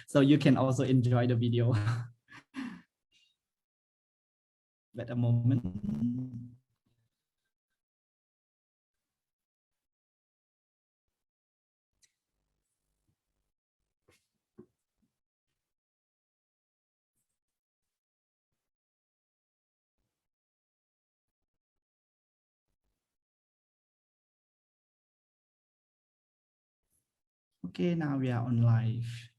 so you can also enjoy the video. Wait a moment. Okay, now we are on live.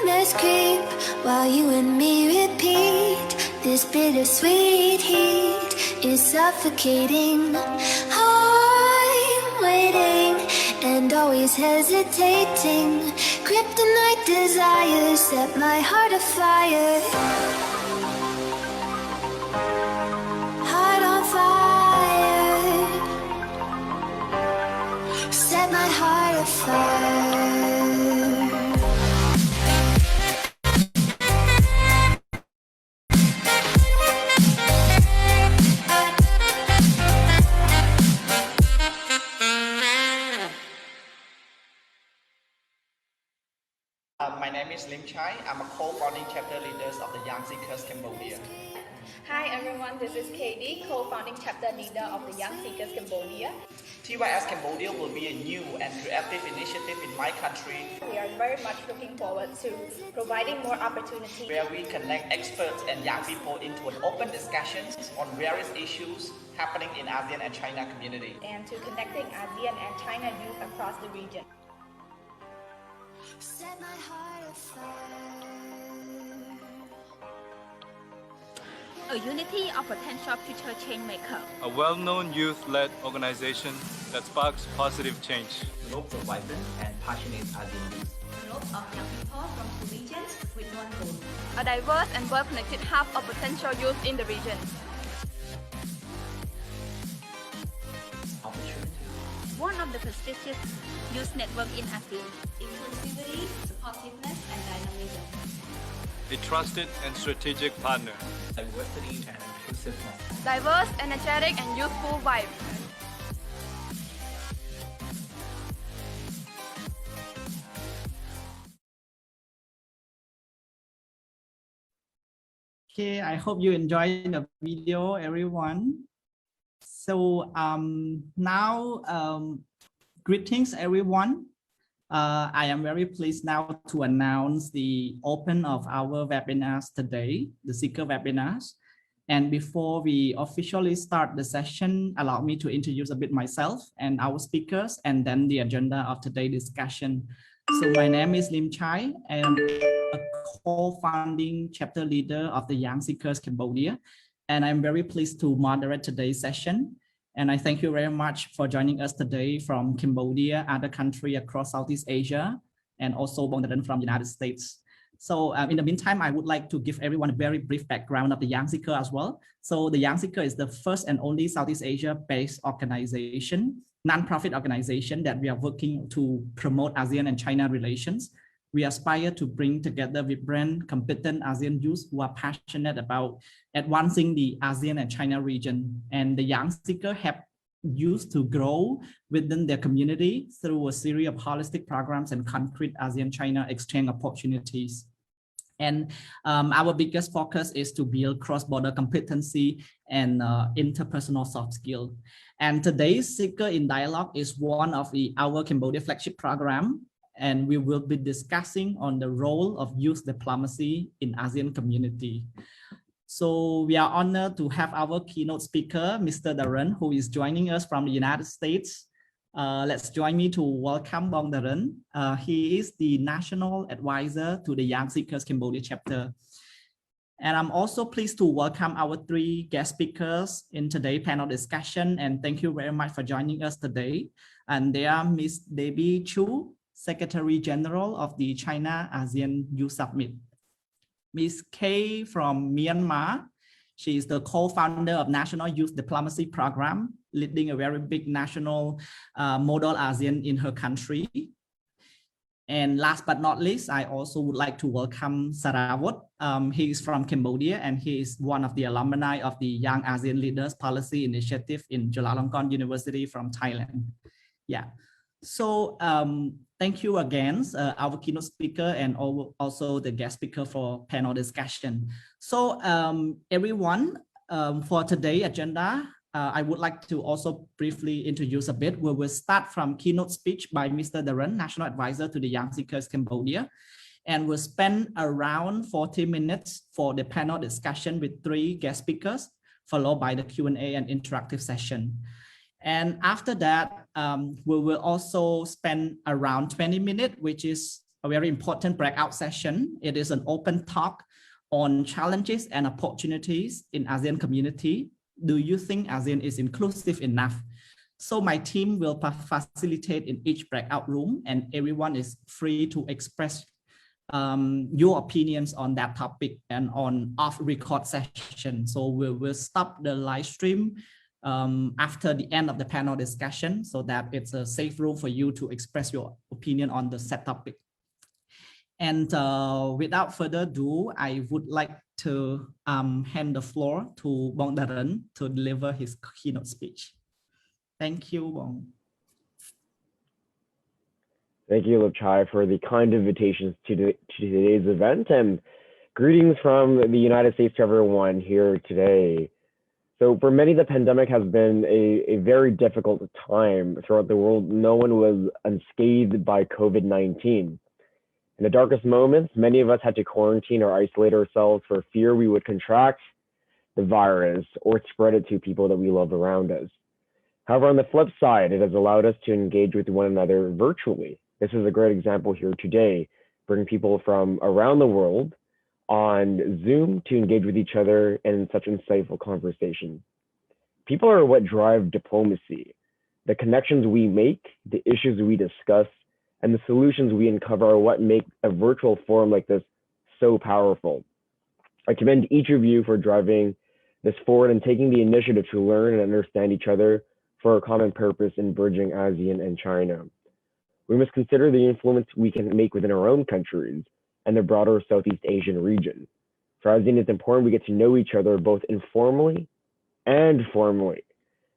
Nightmares creep while you and me repeat. This bittersweet heat is suffocating. I'm waiting and always hesitating. Kryptonite desires set my heart afire. Heart on fire. Set my heart afire. My name is Lim Chai. I'm a co-founding chapter leader of the Young SEAkers Cambodia. Hi everyone, this is Katie, co-founding chapter leader of the Young SEAkers Cambodia. TYS Cambodia will be a new and creative initiative in my country We are very much looking forward to providing more opportunities where we connect experts and young people into an open discussion on various issues happening in ASEAN and China community. and to connecting ASEAN and China youth across the region. Set my heart afire. A unity of potential future change maker. A well-known youth-led organization that sparks positive change. Group of vibrant and passionate ASEAN youth. Group of young people from two regions with one goal. A diverse and well-connected hub of potential youth in the region. Opportunity. One of the prestigious youth network in ASEAN. Inclusivity, supportiveness, and dynamism. A trusted and strategic partner. Diversity and inclusiveness. Diverse, energetic, and youthful vibe. Okay, I hope you enjoy the video, everyone. So now, greetings, everyone. I am very pleased now to announce the open of our webinars today, the SEAker webinars. And before we officially start the session, allow me to introduce a bit myself and our speakers, and then the agenda of today's discussion. So my name is Lim Chai. I am a co-founding chapter leader of the Young SEAkers Cambodia, and I'm very pleased to moderate today's session. And I thank you very much for joining us today from Cambodia, other countries across Southeast Asia, and also Bongdaran from the United States. So in the meantime, I would like to give everyone a very brief background of the Young SEAker as well. So the Young SEAker is the first and only Southeast Asia-based organization, non-profit organization that we are working to promote ASEAN and China relations. We aspire to bring together vibrant, competent ASEAN youth who are passionate about advancing the ASEAN and China region. And the Young SEAker have youth to grow within their community through a series of holistic programs and concrete ASEAN-China exchange opportunities. And our biggest focus is to build cross-border competency and interpersonal soft skill. And today's SEAker in Dialogue is one of our Cambodia flagship program. And we will be discussing on the role of youth diplomacy in ASEAN community. So we are honored to have our keynote speaker, Mr. Darren, who is joining us from the United States. Let's join me to welcome Bong Darren. He is the National Advisor to the Young SEAkers Cambodia chapter. And I'm also pleased to welcome our three guest speakers in today's panel discussion. And thank you very much for joining us today. And they are Ms. Debbie Chu, Secretary General of the China ASEAN Youth Summit. Ms. Kay from Myanmar. She is the co-founder of National Youth Diplomacy Program, leading a very big national model ASEAN in her country. And last but not least, I also would like to welcome Sarawat. He is from Cambodia and he is one of the alumni of the Young ASEAN Leaders Policy Initiative in Chulalongkorn University from Thailand. Yeah. So thank you again, our keynote speaker and also the guest speaker for panel discussion. So everyone, for today's agenda, I would like to also briefly introduce a bit. We will start from keynote speech by Mr. Darren, National Advisor to the Young Seekers Cambodia, and we'll spend around 40 minutes for the panel discussion with 3 guest speakers, followed by the Q&A and interactive session. And after that, we will also spend around 20 minutes, which is a very important breakout session. It is an open talk on challenges and opportunities in ASEAN community. Do you think ASEAN is inclusive enough? So my team will facilitate in each breakout room and everyone is free to express your opinions on that topic and on off-record session. So we will stop the live stream after the end of the panel discussion so that it's a safe room for you to express your opinion on the set topic. And without further ado, I would like to hand the floor to Bong Darren to deliver his keynote speech. Thank you, Bong. Thank you, Lopchai, for the kind invitations to today's event, and greetings from the United States to everyone here today. So for many, the pandemic has been a very difficult time throughout the world. No one was unscathed by COVID-19. In the darkest moments, many of us had to quarantine or isolate ourselves for fear we would contract the virus or spread it to people that we love around us. However, on the flip side, it has allowed us to engage with one another virtually. This is a great example here today, bringing people from around the world on Zoom to engage with each other in such insightful conversation. People are what drive diplomacy. The connections we make, the issues we discuss, and the solutions we uncover are what make a virtual forum like this so powerful. I commend each of you for driving this forward and taking the initiative to learn and understand each other for a common purpose in bridging ASEAN and China. We must consider the influence we can make within our own countries and the broader Southeast Asian region. For ASEAN, it's important we get to know each other both informally and formally.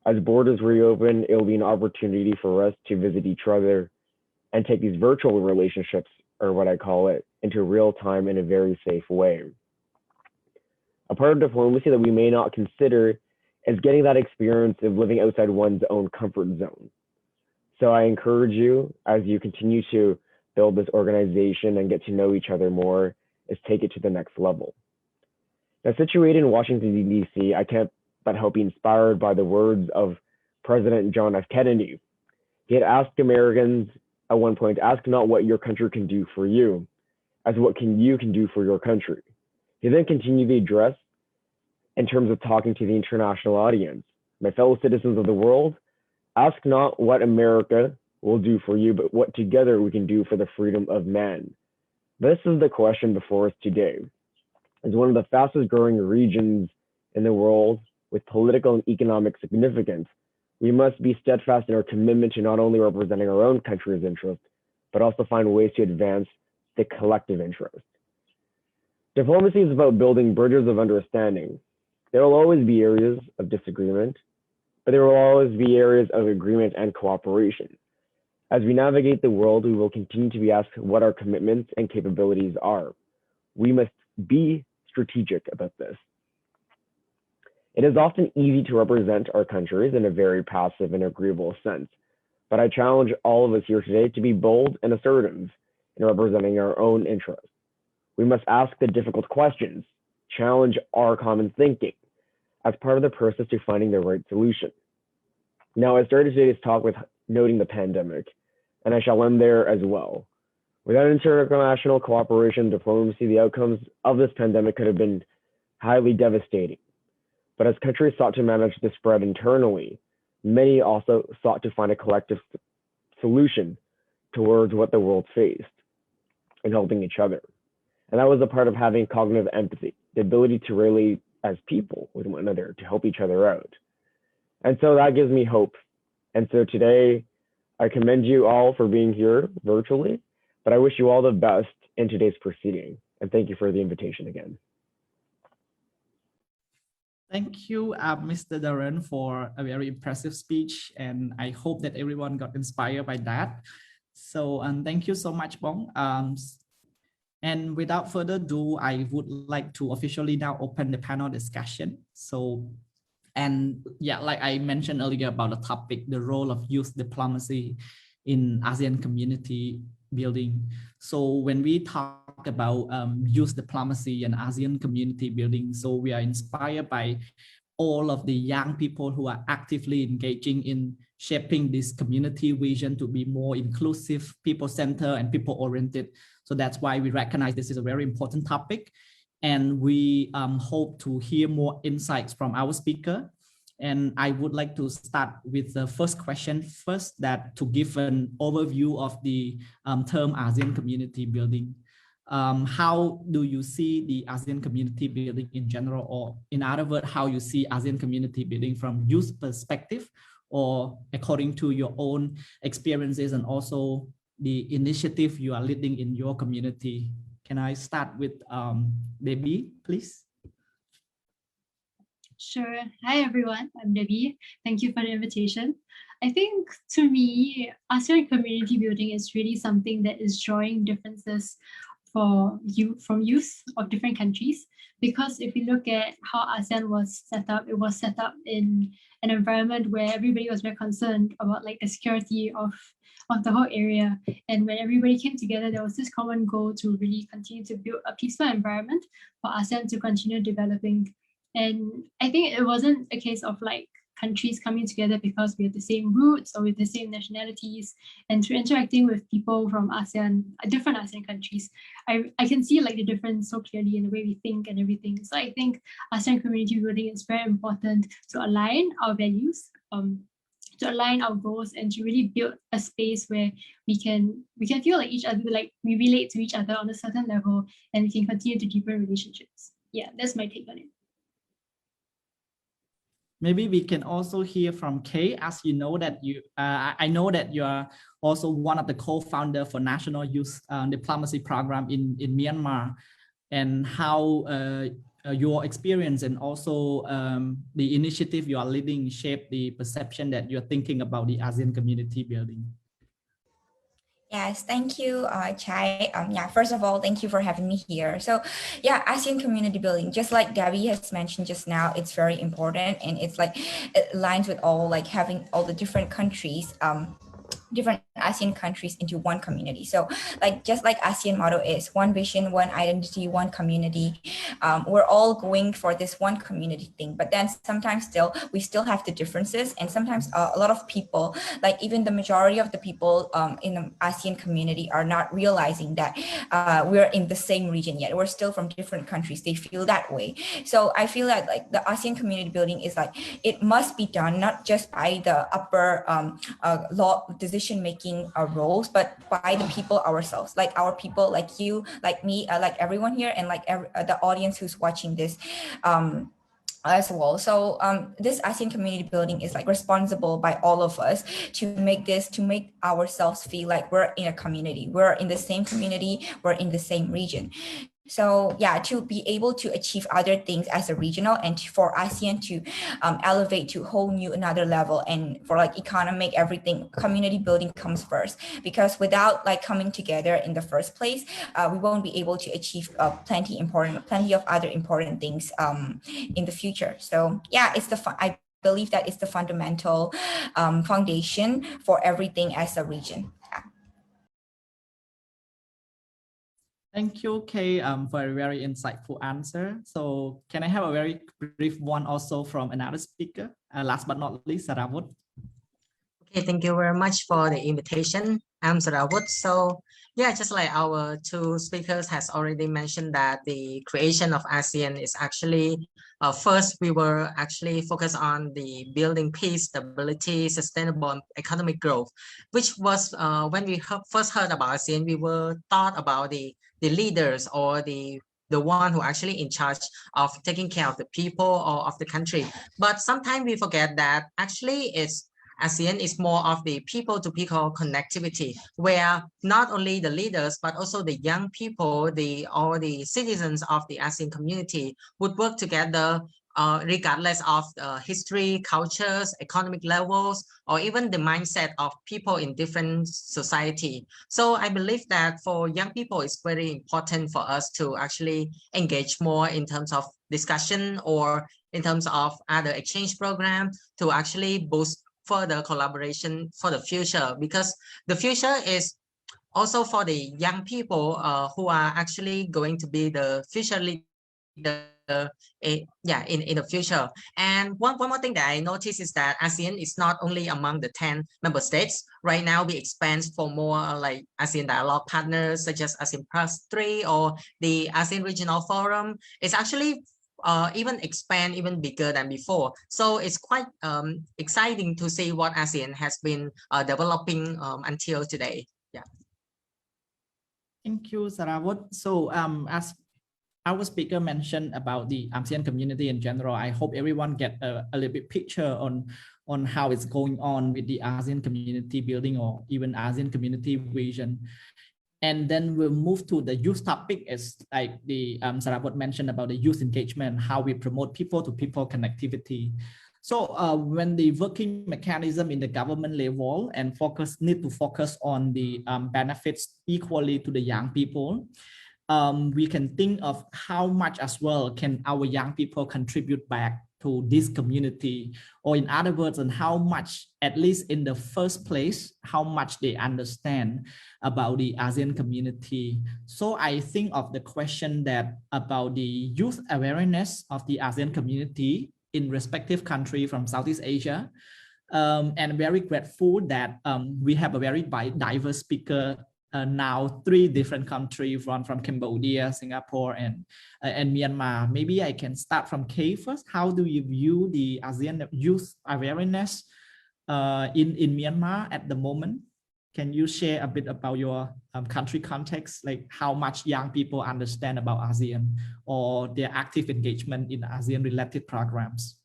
As borders reopen, it will be an opportunity for us to visit each other and take these virtual relationships, or what I call it, into real time in a very safe way. A part of diplomacy that we may not consider is getting that experience of living outside one's own comfort zone. So I encourage you, as you continue to build this organization and get to know each other more, is take it to the next level. Now, situated in Washington, D.C., I can't but help be inspired by the words of President John F. Kennedy. He had asked Americans at one point, ask not what your country can do for you, as what you can do for your country. He then continued the address in terms of talking to the international audience. My fellow citizens of the world, ask not what America will do for you, but what together we can do for the freedom of man. This is the question before us today. As one of the fastest growing regions in the world with political and economic significance, we must be steadfast in our commitment to not only representing our own country's interests, but also find ways to advance the collective interest. Diplomacy is about building bridges of understanding. There will always be areas of disagreement, but there will always be areas of agreement and cooperation. As we navigate the world, we will continue to be asked what our commitments and capabilities are. We must be strategic about this. It is often easy to represent our countries in a very passive and agreeable sense, but I challenge all of us here today to be bold and assertive in representing our own interests. We must ask the difficult questions, challenge our common thinking as part of the process to finding the right solution. Now, I started today's talk with noting the pandemic, and I shall end there as well. Without international cooperation and diplomacy, the outcomes of this pandemic could have been highly devastating. But as countries sought to manage the spread internally, many also sought to find a collective solution towards what the world faced and helping each other. And that was a part of having cognitive empathy, the ability to relate as people with one another, to help each other out. And so that gives me hope. And so today, I commend you all for being here virtually. But I wish you all the best in today's proceeding, and thank you for the invitation again. Thank you, Mr. Darren, for a very impressive speech, and I hope that everyone got inspired by that. So, thank you so much, Bong. And without further ado, I would like to officially now open the panel discussion. So, and yeah, like I mentioned earlier about the topic, the role of youth diplomacy in ASEAN community building. So when we talk about youth diplomacy and ASEAN community building, so we are inspired by all of the young people who are actively engaging in shaping this community vision to be more inclusive, people-centered, and people-oriented. So that's why we recognize this is a very important topic. And we hope to hear more insights from our speaker. And I would like to start with the first question first, that to give an overview of the term ASEAN community building. How do you see the ASEAN community building in general, or in other words, how you see ASEAN community building from youth perspective, or according to your own experiences and also the initiative you are leading in your community? Can I start with Debbie, please? Sure. Hi, everyone. I'm Debbie. Thank you for the invitation. I think, to me, ASEAN community building is really something that is drawing differences from youth of different countries. Because if you look at how ASEAN was set up, it was set up in an environment where everybody was very concerned about like the security of the whole area. And when everybody came together, there was this common goal to really continue to build a peaceful environment for ASEAN to continue developing. And I think it wasn't a case of like countries coming together because we have the same roots or with the same nationalities, and through interacting with people from ASEAN, different ASEAN countries, I can see like the difference so clearly in the way we think and everything. So I think ASEAN community building is very important to align our values, to align our goals, and to really build a space where we can feel like each other, like we relate to each other on a certain level, and we can continue to deepen relationships. Yeah, that's my take on it. Maybe we can also hear from Kay, as you know that I know that you are also one of the co-founder for National Youth Diplomacy Program in Myanmar, and how your experience and also the initiative you are leading shape the perception that you're thinking about the ASEAN community building. Yes, thank you, Chai. Yeah, first of all, thank you for having me here. So yeah, ASEAN community building, just like Gabby has mentioned just now, it's very important, and it's like, it aligns with all, like having all the different countries, different ASEAN countries into one community. So like, just like ASEAN motto is one vision, one identity, one community. We're all going for this one community thing, but then sometimes we still have the differences. And sometimes a lot of people, like even the majority of the people in the ASEAN community are not realizing that we're in the same region yet. We're still from different countries. They feel that way. So I feel that like the ASEAN community building is like, it must be done not just by the upper law decision-making roles, but by the people ourselves, like our people, like you, like me, like everyone here, and like the audience who's watching this as well. So this ASEAN community building is like responsible by all of us to make ourselves feel like we're in a community, we're in the same community, we're in the same region. So yeah, to be able to achieve other things as a regional, and for ASEAN to elevate to a whole new another level, and for like economic everything, community building comes first, because without like coming together in the first place, we won't be able to achieve plenty of other important things in the future. So yeah, I believe that it's the fundamental foundation for everything as a region. Thank you, Kay, for a very insightful answer. So can I have a very brief one also from another speaker? Last but not least, Sarawut. Okay, thank you very much for the invitation. I'm Sarawut. So yeah, just like our two speakers has already mentioned, that the creation of ASEAN is actually, first we were actually focused on the building peace, stability, sustainable economic growth, which was when we first heard about ASEAN, we were thought about the leaders or the one who actually in charge of taking care of the people or of the country. But sometimes we forget that actually it's ASEAN is more of the people-to-people connectivity, where not only the leaders, but also the young people, all the citizens of the ASEAN community would work together regardless of history, cultures, economic levels, or even the mindset of people in different society. So I believe that for young people, it's very important for us to actually engage more in terms of discussion or in terms of other exchange program to actually boost further collaboration for the future, because the future is also for the young people who are actually going to be the future leader in the future. And one more thing that I noticed is that ASEAN is not only among the 10 member states. Right now, we expand for more like ASEAN dialogue partners such as ASEAN Plus 3 or the ASEAN Regional Forum. It's actually even expand even bigger than before. So it's quite exciting to see what ASEAN has been developing until today. Yeah. Thank you, Sarawat. So as our speaker mentioned about the ASEAN community in general, I hope everyone get a little bit picture on how it's going on with the ASEAN community building or even ASEAN community vision. And then we'll move to the youth topic, as like the Sarawat mentioned about the youth engagement, how we promote people-to-people connectivity. So when the working mechanism in the government level and need to focus on the benefits equally to the young people, we can think of how much as well can our young people contribute back to this community, or in other words, and how much, at least in the first place, how much they understand about the ASEAN community. So I think of the question that about the youth awareness of the ASEAN community in respective country from Southeast Asia. And very grateful that we have a very diverse speaker now, 3 different countries from Cambodia, Singapore, and Myanmar. Maybe I can start from Kay first. How do you view the ASEAN youth awareness in Myanmar at the moment? Can you share a bit about your country context, like how much young people understand about ASEAN or their active engagement in ASEAN related programs?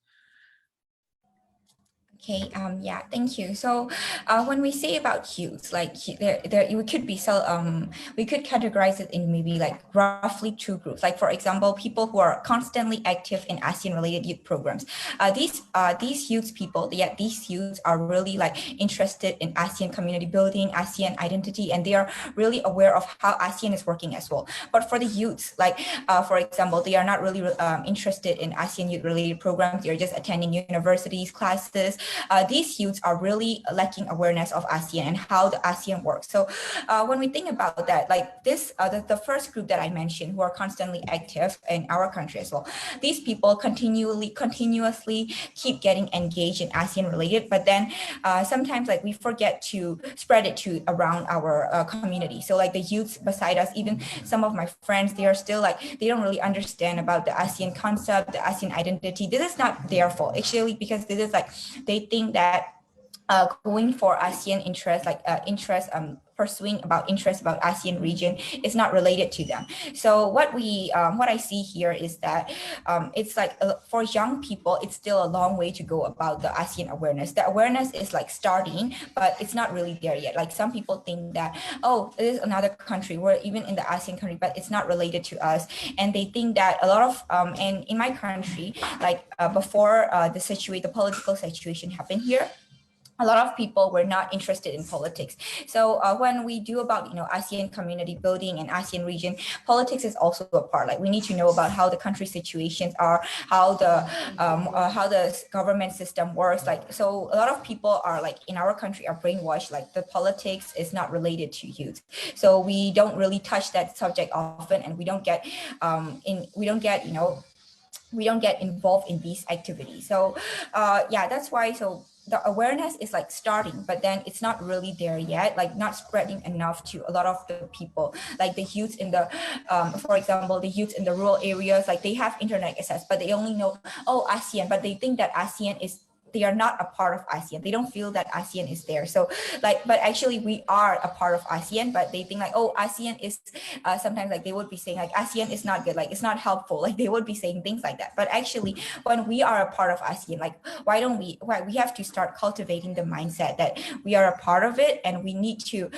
Okay, yeah, thank you. So when we say about youth, like we could categorize it in maybe like roughly 2 groups. Like for example, people who are constantly active in ASEAN related youth programs. These youths are really like interested in ASEAN community building, ASEAN identity, and they are really aware of how ASEAN is working as well. But for the youths, like for example, they are not really interested in ASEAN youth related programs. They're just attending universities, classes. These youths are really lacking awareness of ASEAN and how the ASEAN works. So when we think about that, like this, the first group that I mentioned who are constantly active in our country as well, these people continuously keep getting engaged in ASEAN related, but then sometimes like we forget to spread it to around our community. So like the youths beside us, even some of my friends, they are still like, they don't really understand about the ASEAN concept, the ASEAN identity. This is not their fault actually, because this is like, they think that going for ASEAN interest, like pursuing about interest about ASEAN region is not related to them. So what I see here is that it's like for young people, it's still a long way to go about the ASEAN awareness. The awareness is like starting, but it's not really there yet. Like some people think that, oh, it is another country, we're even in the ASEAN country, but it's not related to us. And they think that a lot of, and in my country, like before the political situation happened here, a lot of people were not interested in politics. So when we do about, ASEAN community building and ASEAN region, politics is also a part. Like we need to know about how the country situations are, how the government system works. Like, so a lot of people are like in our country are brainwashed, like the politics is not related to youth. So we don't really touch that subject often, and we don't get involved in these activities. So yeah, that's why. So the awareness is like starting, but then it's not really there yet, like not spreading enough to a lot of the people, like the youth in the, for example, the youth in the rural areas, like they have internet access, but they only know, oh, ASEAN, but they think that ASEAN is they are not a part of ASEAN. They don't feel that ASEAN is there. So like, but actually we are a part of ASEAN, but they think like, oh, ASEAN is sometimes like they would be saying like ASEAN is not good, like it's not helpful, like they would be saying things like that. But actually when we are a part of ASEAN, like why we have to start cultivating the mindset that we are a part of it, and we need to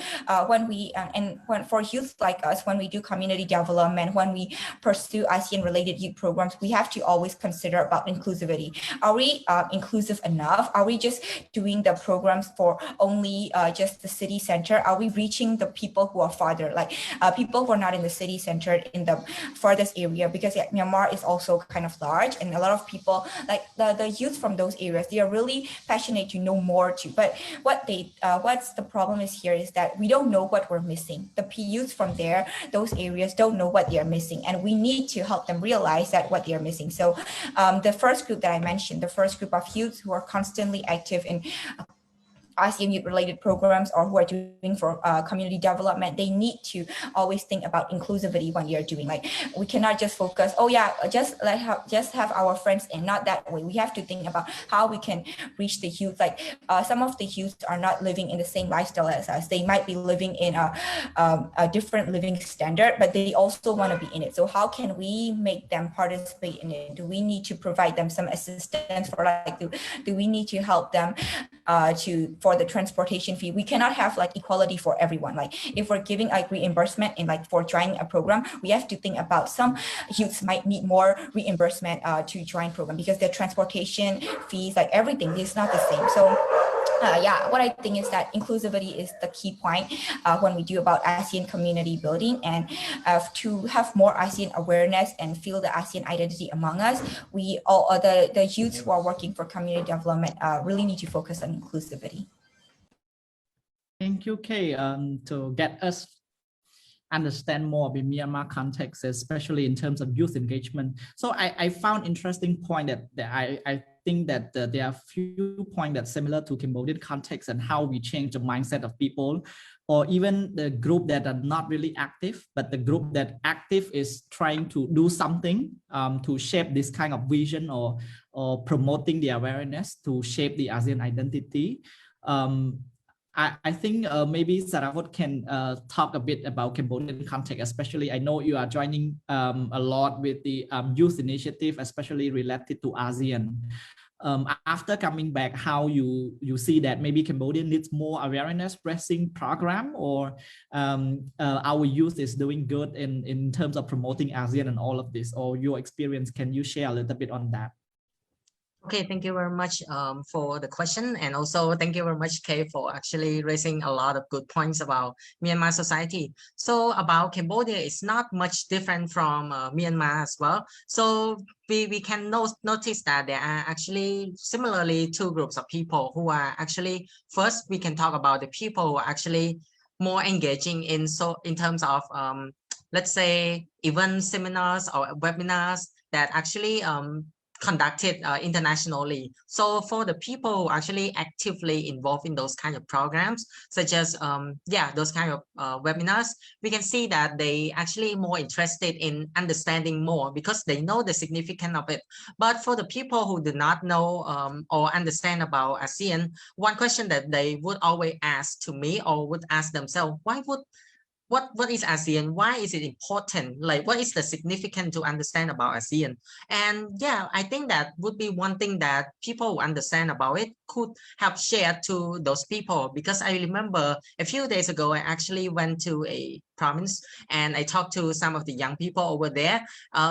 when for youth like us, when we do community development, when we pursue ASEAN related youth programs, we have to always consider about inclusivity. Are we inclusive enough? Are we just doing the programs for only just the city center? Are we reaching the people who are farther, like people who are not in the city center, in the farthest area? Because Myanmar is also kind of large, and a lot of people, like the youth from those areas, they are really passionate to know more too. But what's the problem is here is that we don't know what we're missing. The youth from there, those areas, don't know what they are missing, and we need to help them realize that what they are missing. So the first group that I mentioned, the first group of youth who are constantly active in ASEAN youth related programs, or who are doing for community development, they need to always think about inclusivity when you're doing. Like we cannot just focus, oh yeah, just have our friends in, not that way. We have to think about how we can reach the youth. Like some of the youth are not living in the same lifestyle as us. They might be living in a different living standard, but they also want to be in it. So how can we make them participate in it? Do we need to provide them some assistance for like, do we need to help them for the transportation fee? We cannot have like equality for everyone. Like if we're giving like reimbursement in like for joining a program, we have to think about some youths might need more reimbursement to join program, because their transportation fees, like everything is not the same. So yeah, what I think is that inclusivity is the key point when we do about ASEAN community building, and to have more ASEAN awareness and feel the ASEAN identity among us, we all the youths who are working for community development really need to focus on inclusivity. Thank you, Kay, to get us understand more of the Myanmar context, especially in terms of youth engagement. So I found interesting point that I think that there are few points that similar to Cambodian context, and how we change the mindset of people, or even the group that are not really active, but the group that active is trying to do something to shape this kind of vision, or promoting the awareness to shape the ASEAN identity. I think maybe Sarawat can talk a bit about Cambodian context, especially I know you are joining a lot with the youth initiative, especially related to ASEAN. After coming back, how you see that maybe Cambodia needs more awareness raising program, or our youth is doing good in terms of promoting ASEAN and all of this, or your experience, can you share a little bit on that? Okay, thank you very much for the question, and also thank you very much, Kay, for actually raising a lot of good points about Myanmar society. So about Cambodia, it's not much different from Myanmar as well. So we can notice that there are actually similarly two groups of people who are actually, first we can talk about the people who are actually more engaging in terms of let's say event seminars or webinars that actually conducted internationally. So for the people who actually actively involved in those kind of programs, such as those kind of webinars, we can see that they actually more interested in understanding more, because they know the significance of it. But for the people who do not know or understand about ASEAN, one question that they would always ask to me, or would ask themselves, what is ASEAN? Why is it important? Like, what is the significance to understand about ASEAN? And yeah, I think that would be one thing that people who understand about it could have shared to those people. Because I remember a few days ago, I actually went to a province and I talked to some of the young people over there.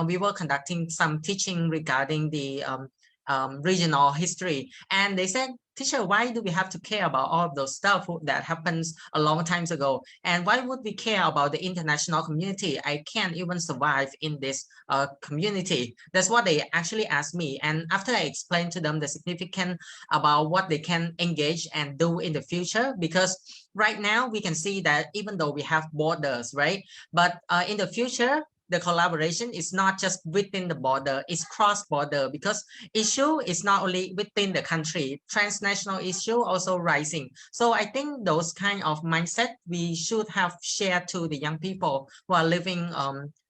We were conducting some teaching regarding the regional history, and they said, teacher, why do we have to care about all of those stuff that happens a long time ago? And why would we care about the international community? I can't even survive in this community. That's what they actually asked me. And after I explained to them the significance about what they can engage and do in the future, because right now we can see that even though we have borders, right? But in the future, the collaboration is not just within the border, it's cross-border, because issue is not only within the country, transnational issue also rising. So I think those kind of mindset we should have shared to the young people who are living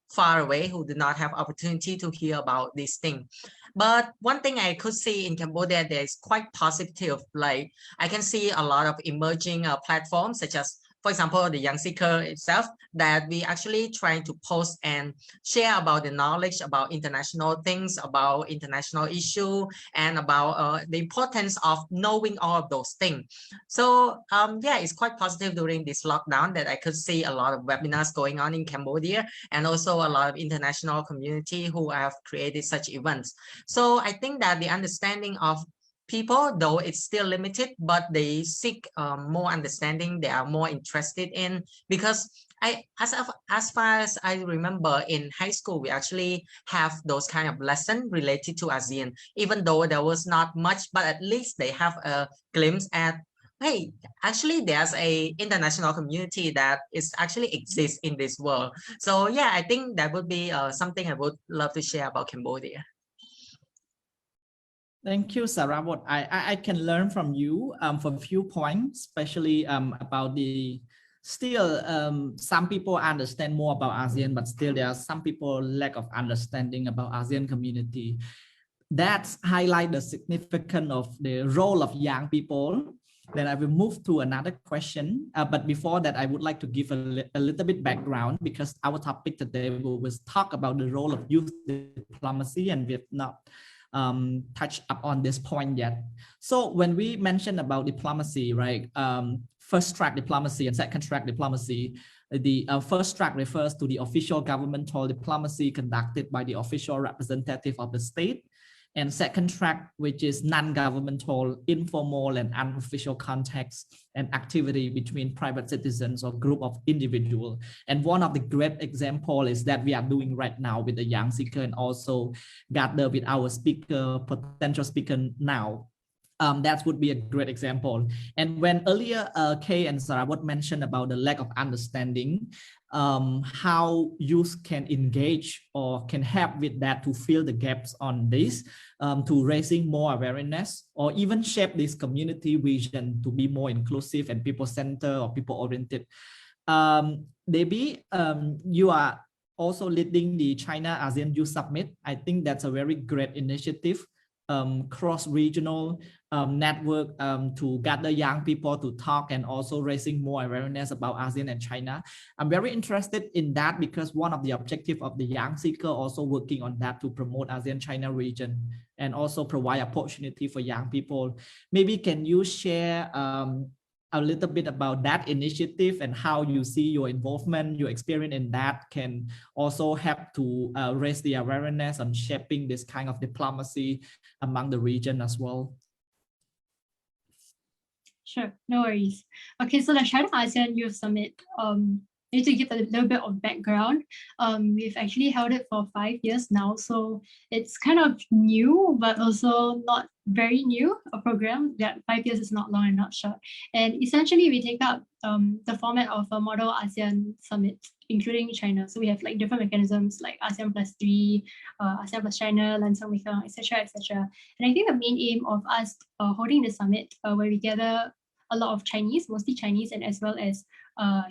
far away who do not have opportunity to hear about this thing. But one thing I could see in Cambodia, there is quite positive. Like I can see a lot of emerging platforms such as, for example, the Young Seeker itself, that we actually trying to post and share about the knowledge about international things, about international issue, and about the importance of knowing all of those things. So yeah, it's quite positive during this lockdown that I could see a lot of webinars going on in Cambodia, and also a lot of international community who have created such events. So I think that the understanding of people, though it's still limited, but they seek more understanding. They are more interested in, because as far as I remember, in high school we actually have those kind of lessons related to ASEAN, even though there was not much, but at least they have a glimpse at, hey, actually there's a international community that is actually exists in this world. So yeah, I think that would be something I would love to share about Cambodia. Thank you, Sarawat. I can learn from you for a few points, especially about the still some people understand more about ASEAN, but still there are some people lack of understanding about ASEAN community. That highlight the significance of the role of young people. Then I will move to another question. But before that, I would like to give a little bit background, because our topic today will talk about the role of youth diplomacy, and we have not touched up on this point yet. So when we mention about diplomacy, right, first track diplomacy and second track diplomacy, the first track refers to the official governmental diplomacy conducted by the official representative of the state, and second track, which is non-governmental, informal and unofficial contacts and activity between private citizens or group of individuals. And one of the great example is that we are doing right now with the Young Seeker, and also gather with our speaker, potential speaker now. That would be a great example. And when earlier Kay and Sarawat mentioned about the lack of understanding, how youth can engage or can help with that to fill the gaps on this, to raising more awareness, or even shape this community vision to be more inclusive and people-centered or people-oriented. Debbie, you are also leading the China ASEAN Youth Summit. I think that's a very great initiative. Cross-regional network to gather young people to talk, and also raising more awareness about ASEAN and China. I'm very interested in that, because one of the objectives of the Young Seeker also working on that to promote ASEAN-China region and also provide opportunity for young people. Maybe can you share a little bit about that initiative and how you see your involvement, your experience in that can also help to raise the awareness on shaping this kind of diplomacy among the region as well? Sure, no worries. Okay, so the China ASEAN Youth Summit, need to give a little bit of background. We've actually held it for 5 years now, so it's kind of new, but also not very new, a program that 5 years is not long and not short. And essentially we take up the format of a model ASEAN summit, including China. So we have like different mechanisms like ASEAN +3, ASEAN plus China, Lansang Mekong, etc., etc. And I think the main aim of us holding the summit, where we gather a lot of Chinese, mostly Chinese, and as well as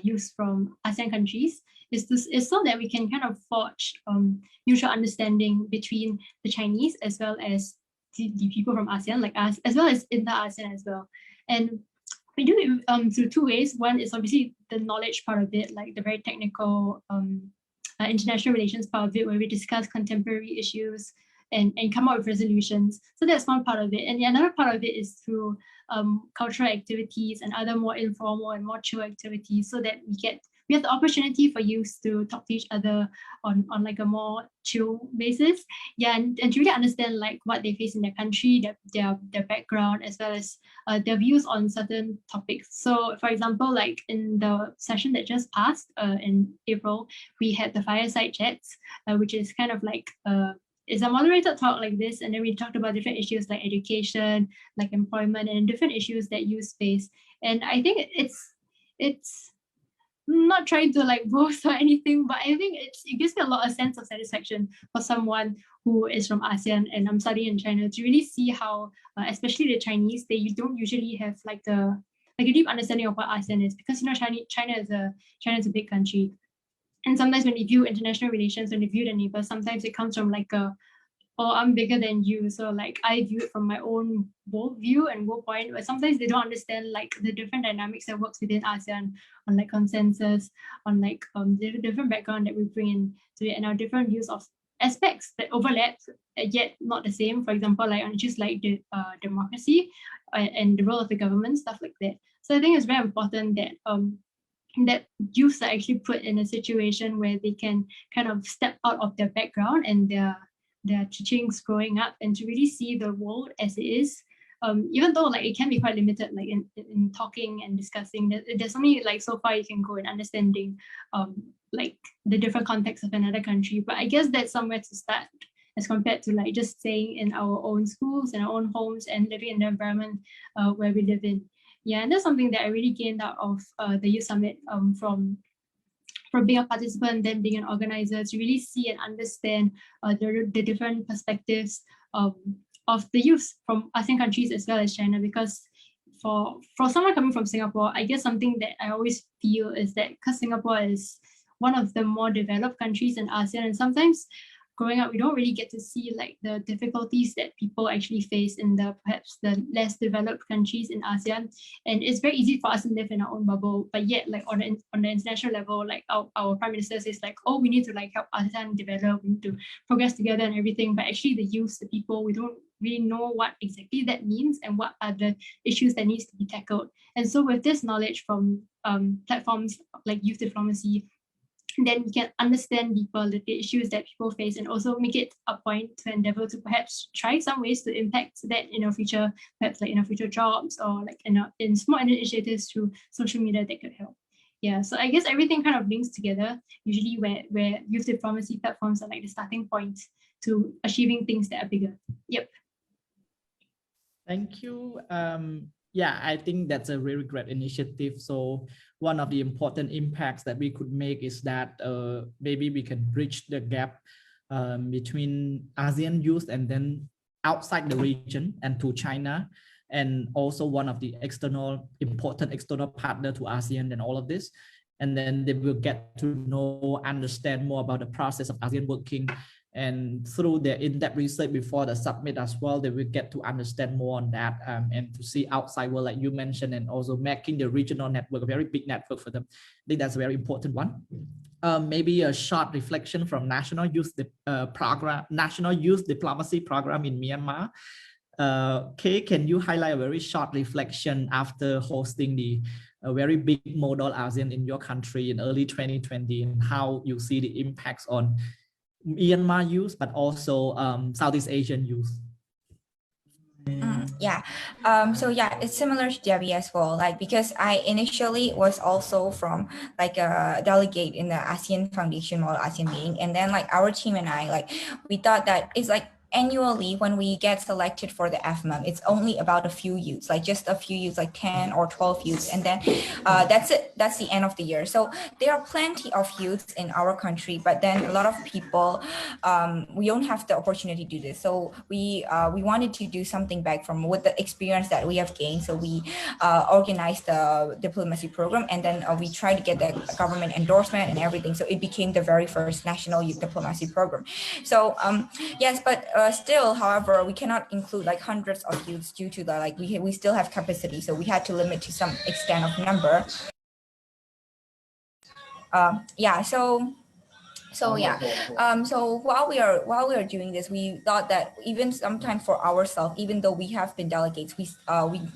youth from ASEAN countries, is so that we can kind of forge mutual understanding between the Chinese as well as the people from ASEAN like us, as well as inter-ASEAN as well. And we do it through two ways. One is obviously the knowledge part of it, like the very technical international relations part of it, where we discuss contemporary issues and come up with resolutions. So that's one part of it. And the another part of it is through cultural activities and other more informal and more chill activities, so that we have the opportunity for youth to talk to each other on like a more chill basis. Yeah, and to really understand like what they face in their country, their background, as well as their views on certain topics. So for example, like in the session that just passed in April, we had the fireside chats, which is kind of like it's a moderated talk like this, and then we talked about different issues like education, like employment, and different issues that youth face. And I think it's not trying to like boast or anything, but I think it gives me a lot of sense of satisfaction for someone who is from ASEAN and I'm studying in China, to really see how, especially the Chinese, they don't usually have like a deep understanding of what ASEAN is, because you know China is a big country. And sometimes when we view international relations, when we view the neighbor, sometimes it comes from like a, oh, I'm bigger than you. So like I view it from my own worldview and worldpoint, but sometimes they don't understand like the different dynamics that works within ASEAN on like consensus, on like the different background that we bring in to it and our different views of aspects that overlap yet not the same. For example, like on issues like the democracy and the role of the government, stuff like that. So I think it's very important that that youths are actually put in a situation where they can kind of step out of their background and their teachings growing up and to really see the world as it is. Even though like it can be quite limited, like in talking and discussing, there's only like so far you can go in understanding like the different contexts of another country. But I guess that's somewhere to start as compared to like just staying in our own schools, in our own homes and living in the environment where we live in. Yeah, and that's something that I really gained out of the Youth Summit from being a participant, then being an organizer, to really see and understand the different perspectives of the youth from ASEAN countries as well as China. Because for someone coming from Singapore, I guess something that I always feel is that because Singapore is one of the more developed countries in ASEAN, and sometimes growing up, we don't really get to see like the difficulties that people actually face in perhaps the less developed countries in ASEAN. And it's very easy for us to live in our own bubble, but yet like on the international level, like our Prime Minister says like, oh, we need to like help ASEAN develop, we need to progress together and everything. But actually the youth, the people, we don't really know what exactly that means and what are the issues that needs to be tackled. And so with this knowledge from platforms like youth diplomacy, then we can understand deeper the issues that people face and also make it a point to endeavor to perhaps try some ways to impact that in our future, perhaps like in our future jobs or like in small initiatives through social media that could help. Yeah, so I guess everything kind of links together, usually where youth diplomacy platforms are like the starting point to achieving things that are bigger. Yep. Thank you. Yeah, I think that's a really great initiative. So one of the important impacts that we could make is that maybe we can bridge the gap between ASEAN youth and then outside the region and to China, and also one of the important external partner to ASEAN and all of this. And then they will get to know, understand more about the process of ASEAN working. And through their in-depth research before the summit as well, they will get to understand more on that and to see outside world, like you mentioned, and also making the regional network a very big network for them. I think that's a very important one. Maybe a short reflection from National Youth Diplomacy Program in Myanmar. Kay, can you highlight a very short reflection after hosting a very big model ASEAN in your country in early 2020, and how you see the impacts on Myanmar youth, but also Southeast Asian youth? Yeah, so yeah, it's similar to Debbie as well, like because I initially was also from like a delegate in the ASEAN Foundation Model ASEAN meeting, and then like our team and I, like we thought that it's like annually when we get selected for the FMM, it's only about a few youths, like just a few youths, like 10 or 12 youths, and then that's it, that's the end of the year. So there are plenty of youths in our country, but then a lot of people, we don't have the opportunity to do this. So we wanted to do something back from with the experience that we have gained. So we organized the diplomacy program, and then we tried to get the government endorsement and everything. So it became the very first national youth diplomacy program. So yes, but still, however, we cannot include like hundreds of youths due to the like we still have capacity, so we had to limit to some extent of number. Yeah, so yeah, so while we are doing this, we thought that even sometime for ourselves, even though we have been delegates, we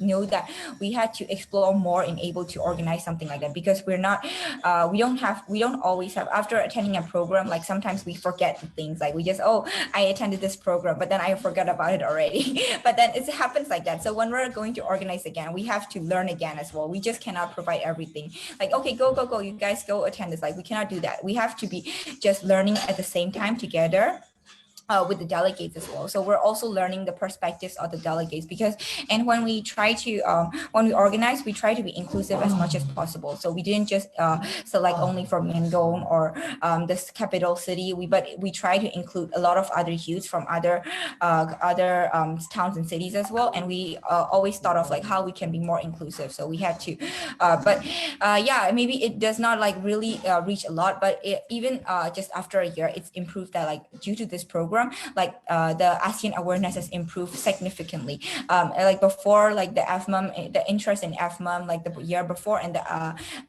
know that we had to explore more and able to organize something like that, because we're not, we don't always have, after attending a program, like sometimes we forget things, like we just, oh, I attended this program, but then I forgot about it already. But then it happens like that. So when we're going to organize again, we have to learn again as well. We just cannot provide everything. Like, okay, go, you guys go attend this. Like, we cannot do that. We have to be just learning at the same time together. with the delegates as well. So we're also learning the perspectives of the delegates and when we try to, when we organize, we try to be inclusive as much as possible. So we didn't just select only from Myeongdong or this capital city, but we try to include a lot of other youths from other towns and cities as well. And we always thought of like how we can be more inclusive. So we had to, yeah, maybe it does not like really reach a lot, but even just after a year, it's improved that like due to this program, like the ASEAN awareness has improved significantly. Like before, like the FMUM, the interest in FMUM, like the year before and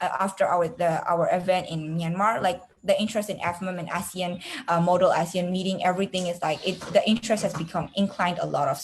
after our event in Myanmar, like the interest in FMUM and ASEAN model ASEAN meeting, everything is like the interest has become inclined a lot of.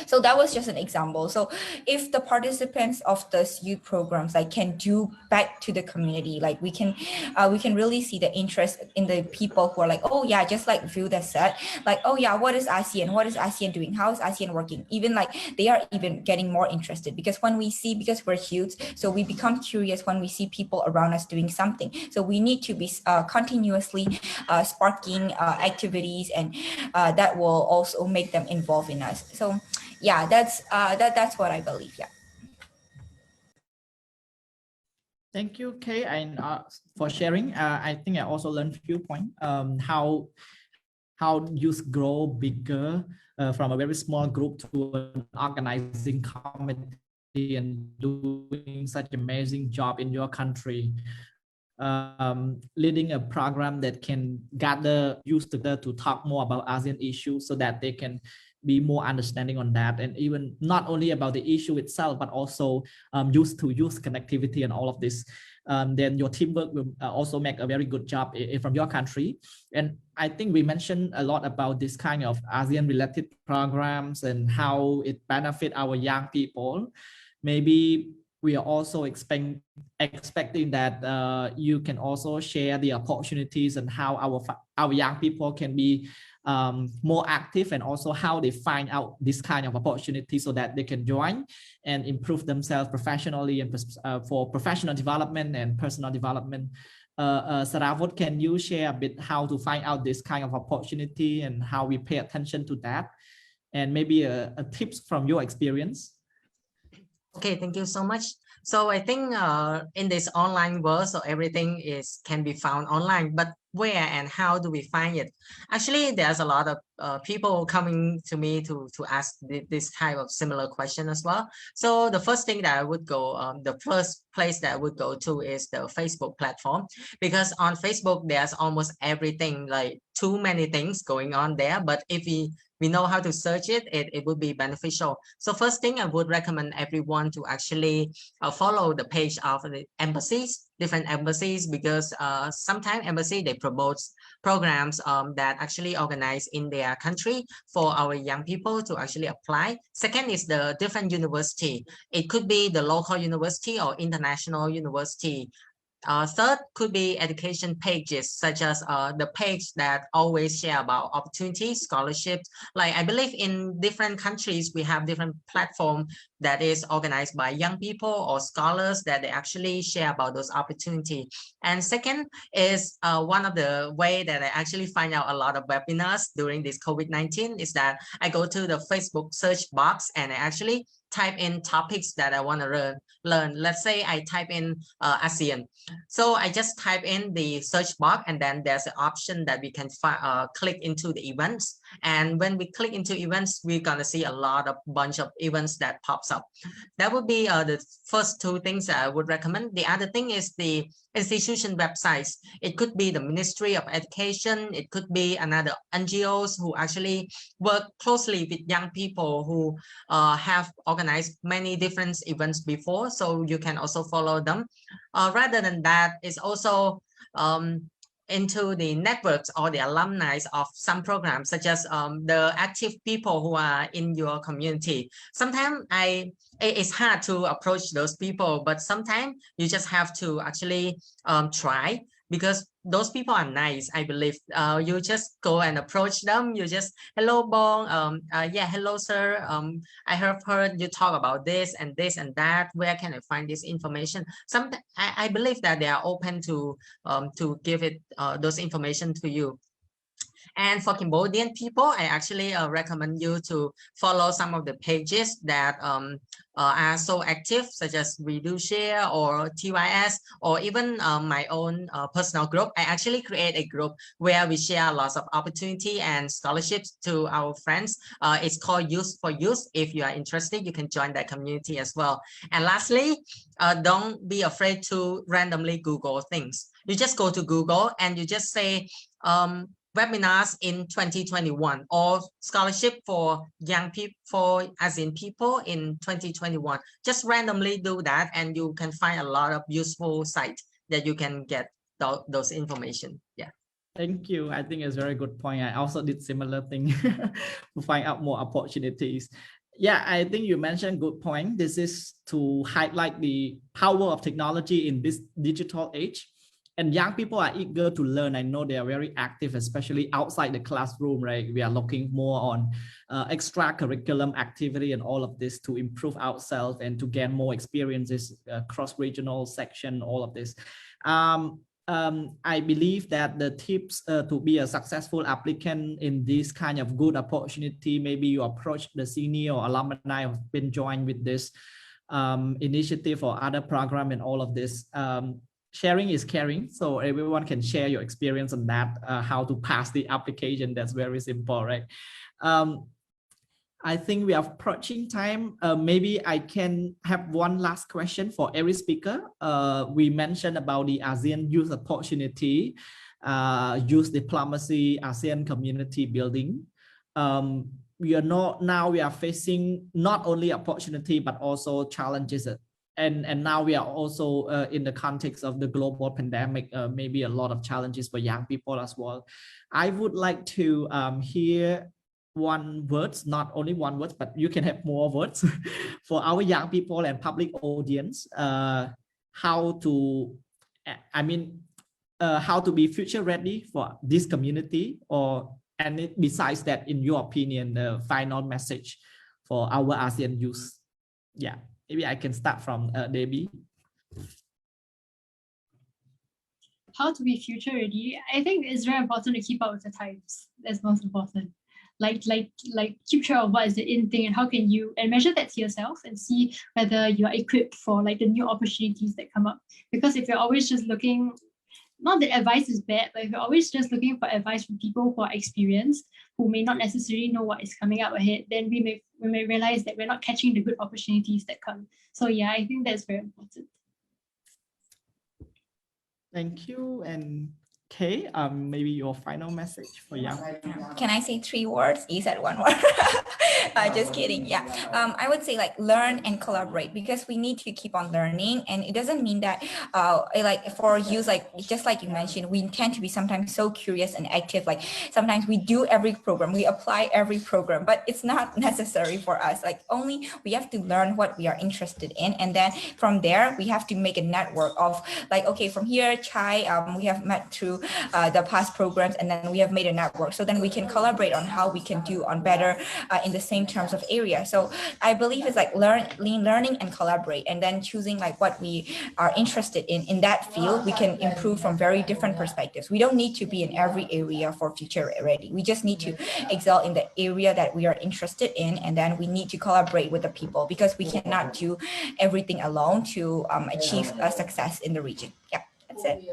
So that was just an example. So if the participants of this youth programs like can do back to the community, like we can really see the interest in the people who are like, oh yeah, just like View that said, like, oh yeah, what is ASEAN? What is ASEAN doing? How is ASEAN working? Even like they are even getting more interested because when we see, because we're youth, so we become curious when we see people around us doing something. So we need to be continuously sparking activities, and that will also make them involved in us. So yeah, that's what I believe. Yeah. Thank you, Kay, and for sharing. I think I also learned a few points. How youth grow bigger from a very small group to an organizing committee and doing such amazing job in your country. Leading a program that can gather youth together to talk more about ASEAN issues so that they can be more understanding on that, and even not only about the issue itself, but also youth to youth connectivity and all of this. Then your teamwork will also make a very good job from your country. And I think we mentioned a lot about this kind of ASEAN related programs and how it benefit our young people. Maybe we are also expecting that you can also share the opportunities and how our young people can be more active, and also how they find out this kind of opportunity so that they can join and improve themselves professionally and for professional development and personal development. Saravut, can you share a bit how to find out this kind of opportunity and how we pay attention to that, and maybe a tips from your experience? Okay, thank you so much. So I think in this online world, so everything can be found online, but where and how do we find it? Actually, there's a lot of people coming to me to ask this type of similar question as well. So the first thing that I would go, the first place that I would go to is the Facebook platform, because on Facebook, there's almost everything, like too many things going on there. But if we know how to search it, it would be beneficial. So first thing, I would recommend everyone to actually follow the page of the embassies, different embassies, because sometimes embassy, they promote programs that actually organize in their country for our young people to actually apply. Second is the different university. It could be the local university or international university. Third could be education pages, such as the page that always share about opportunities, scholarships. Like I believe in different countries, we have different platform that is organized by young people or scholars that they actually share about those opportunities. And second is one of the way that I actually find out a lot of webinars during this COVID-19 is that I go to the Facebook search box and I actually type in topics that I want to learn. Let's say I type in ASEAN. So I just type in the search box, and then there's an option that we can click into the events. And when we click into events, we're gonna see a lot of bunch of events that pops up. That would be the first two things that I would recommend. The other thing is the institution websites. It could be the Ministry of Education. It could be another NGOs who actually work closely with young people who have organized many different events before. So you can also follow them. Rather than that, it's also into the networks or the alumni of some programs, such as the active people who are in your community. Sometimes it's hard to approach those people, but sometimes you just have to actually try, because those people are nice. I believe you just go and approach them. You just, hello, Bong. Yeah, hello, sir. I have heard you talk about this and this and that. Where can I find this information? I believe that they are open to give it those information to you. And for Cambodian people, I actually recommend you to follow some of the pages that are so active, such as Redushare or TYS, or even my own personal group. I actually create a group where we share lots of opportunity and scholarships to our friends. It's called Youth for Youth. If you are interested, you can join that community as well. And lastly, don't be afraid to randomly Google things. You just go to Google and you just say webinars in 2021 or scholarship for young people, for ASEAN people in 2021. Just randomly do that and you can find a lot of useful sites that you can get those information. Yeah. Thank you. I think it's a very good point. I also did similar thing to find out more opportunities. Yeah, I think you mentioned good point. This is to highlight the power of technology in this digital age. And young people are eager to learn. I know they are very active, especially outside the classroom, right? We are looking more on extra curriculum activity and all of this to improve ourselves and to gain more experiences, cross-regional section, all of this. I believe that the tips to be a successful applicant in this kind of good opportunity, maybe you approach the senior or alumni who have been joined with this initiative or other program and all of this. Sharing is caring, so everyone can share your experience on that, how to pass the application. That's very simple, right? I think we are approaching time. Maybe I can have one last question for every speaker. We mentioned about the ASEAN youth opportunity, youth diplomacy, ASEAN community building. We are facing not only opportunity, but also challenges. And now we are also in the context of the global pandemic, maybe a lot of challenges for young people as well. I would like to hear one words, not only one word, but you can have more words for our young people and public audience, how to be future ready for this community, and besides that, in your opinion, the final message for our ASEAN youth. Yeah, maybe I can start from Debbie. How to be future ready? I think it's very important to keep up with the times. That's most important. Like keep track of what is the in thing and how can you, and measure that to yourself and see whether you are equipped for like the new opportunities that come up. Because if you're always just looking, not that advice is bad, but if you're always just looking for advice from people who are experienced, who may not necessarily know what is coming up ahead, then we may realize that we're not catching the good opportunities that come. So yeah, I think that's very important. Thank you. And Kay, maybe your final message for young. Can I say 3 words? You said 1 word. Just kidding. Yeah. I would say like learn and collaborate, because we need to keep on learning, and it doesn't mean that like for youth, like just like you mentioned, we tend to be sometimes so curious and active. Like sometimes we do every program, we apply every program, but it's not necessary for us. Like only we have to learn what we are interested in, and then from there we have to make a network of like, okay, from here, Chai, we have met through the past programs, and then we have made a network, so then we can collaborate on how we can do on better in the same terms of area. So I believe it's like learning and collaborate, and then choosing like what we are interested in that field. We can improve from very different perspectives. We don't need to be in every area for future ready. We just need to excel in the area that we are interested in, and then we need to collaborate with the people, because we cannot do everything alone to achieve success in the region. Yeah, that's it.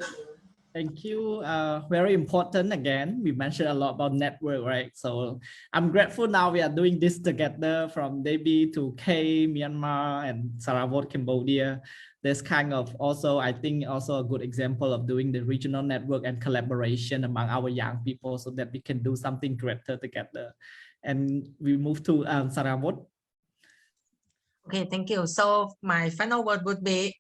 Thank you. Very important again. We mentioned a lot about network, right? So I'm grateful now we are doing this together, from Debbie to Kay, Myanmar, and Sarawak, Cambodia. There's kind of also, I think, also a good example of doing the regional network and collaboration among our young people, so that we can do something greater together. And we move to Sarawak. Okay, thank you. So my final word would be,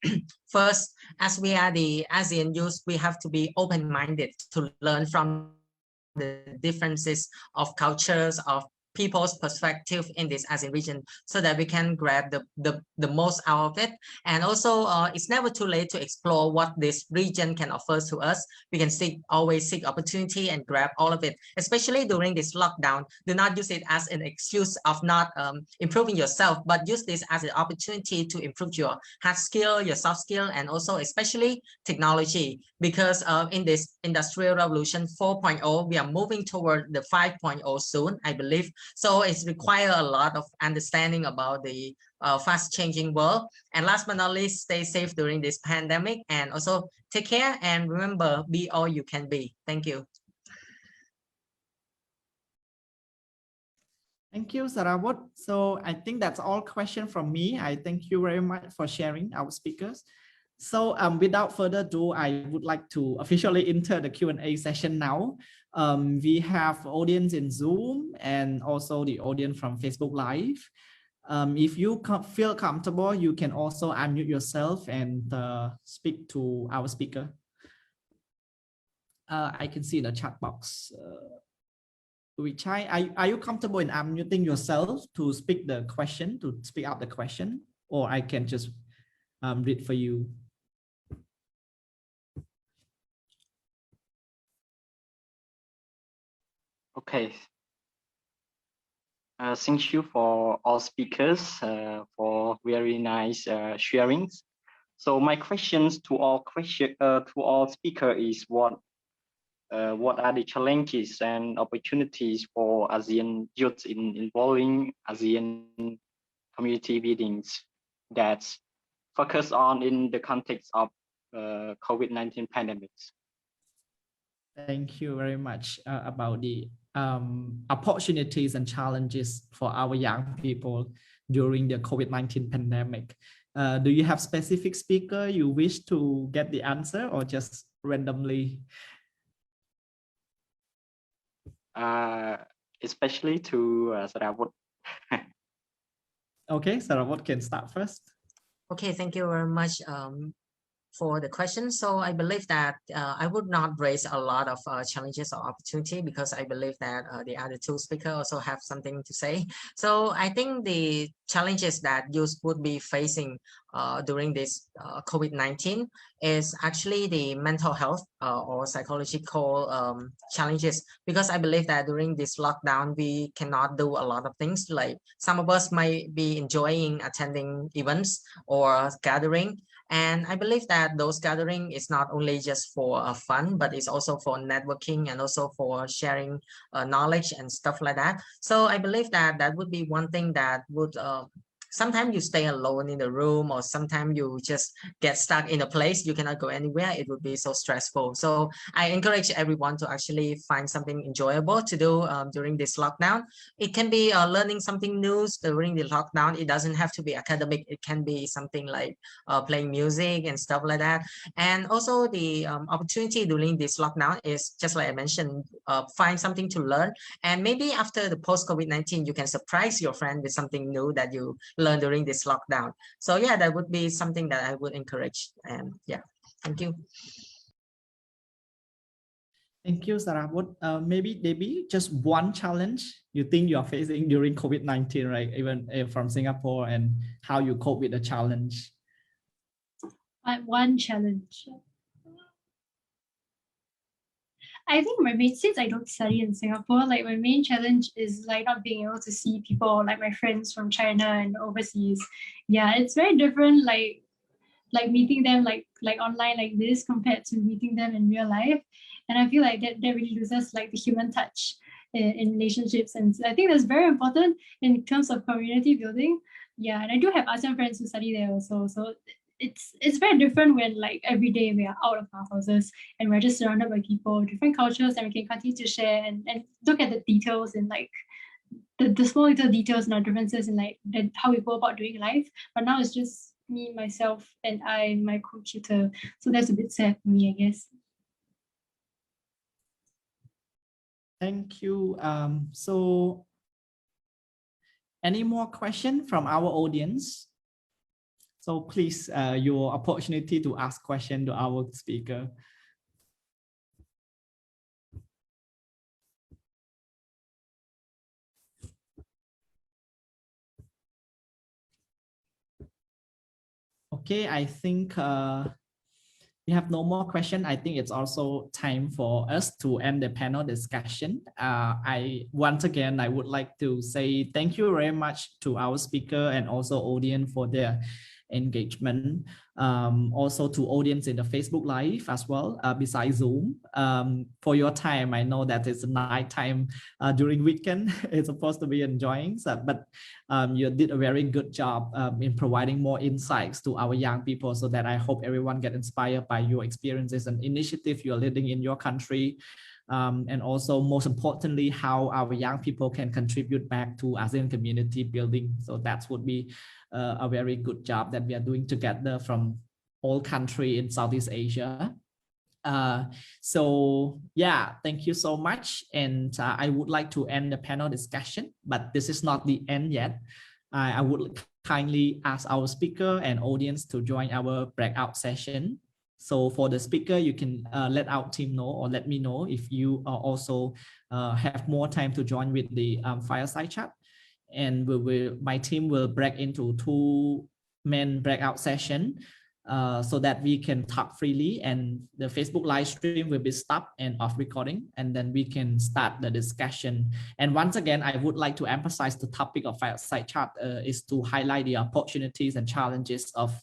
first, as we are the ASEAN youth, we have to be open-minded to learn from the differences of cultures, of people's perspective in this ASEAN region so that we can grab the most out of it. And also, it's never too late to explore what this region can offer to us. We can always seek opportunity and grab all of it, especially during this lockdown. Do not use it as an excuse of not improving yourself, but use this as an opportunity to improve your hard skill, your soft skill, and also especially technology. Because in this Industrial Revolution 4.0, we are moving toward the 5.0 soon, I believe. So it's require a lot of understanding about the fast changing world. And last but not least, stay safe during this pandemic, and also take care, and remember, be all you can be. Thank you. Thank you, Sarawat. So I think that's all question from me. I thank you very much for sharing our speakers. So without further ado, I would like to officially enter the Q&A session now. We have audience in Zoom and also the audience from Facebook Live. If you feel comfortable, you can also unmute yourself and speak to our speaker. I can see the chat box. Vichai, are you comfortable in unmuting yourself to speak the question, to speak out the question, or I can just read for you? Okay. Thank you for all speakers for very nice sharings. So my questions to all speakers is what are the challenges and opportunities for ASEAN youth in involving ASEAN community buildings that focus on in the context of COVID-19 pandemics? Thank you very much about the opportunities and challenges for our young people during the COVID-19 pandemic. Do you have specific speaker you wish to get the answer, or just randomly? Especially to Sarawat. Okay, Sarawat can start first. Okay, thank you very much for the question. So I believe that I would not raise a lot of challenges or opportunity, because I believe that the other two speakers also have something to say. So I think the challenges that youth would be facing during this COVID-19 is actually the mental health or psychological challenges, because I believe that during this lockdown, we cannot do a lot of things. Like some of us might be enjoying attending events or gathering. And I believe that those gathering is not only just for fun, but it's also for networking and also for sharing knowledge and stuff like that. So I believe that that would be one thing that would sometimes you stay alone in the room, or sometimes you just get stuck in a place, you cannot go anywhere. It would be so stressful. So I encourage everyone to actually find something enjoyable to do during this lockdown. It can be learning something new during the lockdown. It doesn't have to be academic. It can be something like playing music and stuff like that. And also the opportunity during this lockdown is, just like I mentioned, find something to learn. And maybe after the post-COVID-19, you can surprise your friend with something new that you learn during this lockdown. So yeah, that would be something that I would encourage. And yeah, thank you. Thank you, Sarawat. Maybe Debbie, just one challenge you think you are facing during COVID-19, right? Even from Singapore, and how you cope with the challenge. One challenge. I think since I don't study in Singapore, like my main challenge is like not being able to see people, like my friends from China and overseas. Yeah, it's very different, like meeting them like online like this compared to meeting them in real life. And I feel like that really loses like the human touch in relationships. And I think that's very important in terms of community building. Yeah, and I do have ASEAN friends who study there also. So it's very different when like every day we are out of our houses and we're just surrounded by people, different cultures, and we can continue to share and look at the details and like the small little details and our differences in like how we go about doing life. But now it's just me, myself, and my computer. So that's a bit sad for me, I guess. Thank you. So any more questions from our audience? So please, your opportunity to ask question to our speaker. Okay, I think we have no more question. I think it's also time for us to end the panel discussion. Once again, I would like to say thank you very much to our speaker and also audience for their engagement. Also to audience in the Facebook Live as well, besides Zoom, for your time. I know that it's night time during weekend. It's supposed to be enjoying, but you did a very good job in providing more insights to our young people, so that I hope everyone get inspired by your experiences and initiative you're leading in your country. And also, most importantly, how our young people can contribute back to ASEAN community building. So that would be a very good job that we are doing together from all countries in Southeast Asia. So yeah, thank you so much. And I would like to end the panel discussion, but this is not the end yet. I would kindly ask our speaker and audience to join our breakout session. So for the speaker, you can let our team know or let me know if you also have more time to join with the fireside chat. And my team will break into 2 main breakout session so that we can talk freely, and the Facebook live stream will be stopped and off recording, and then we can start the discussion. And once again, I would like to emphasize the topic of fireside chat is to highlight the opportunities and challenges of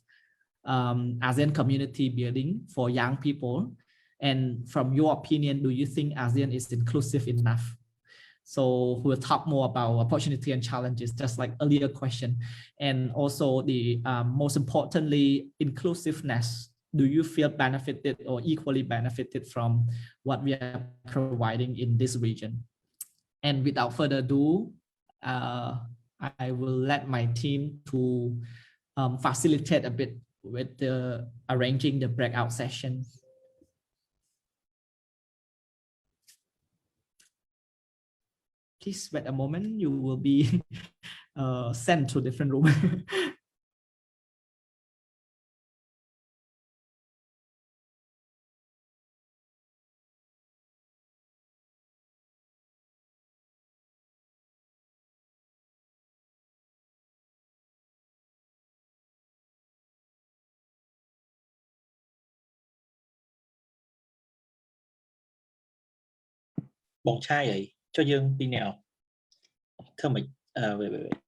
ASEAN community building for young people. And from your opinion, do you think ASEAN is inclusive enough? So we'll talk more about opportunity and challenges, just like earlier question. And also the most importantly, inclusiveness. Do you feel benefited or equally benefited from what we are providing in this region? And without further ado, I will let my team to facilitate a bit with the arranging the breakout sessions. Please wait a moment, you will be sent to different room. Bọn trai vậy cho Dương đi nào thơ mình wait.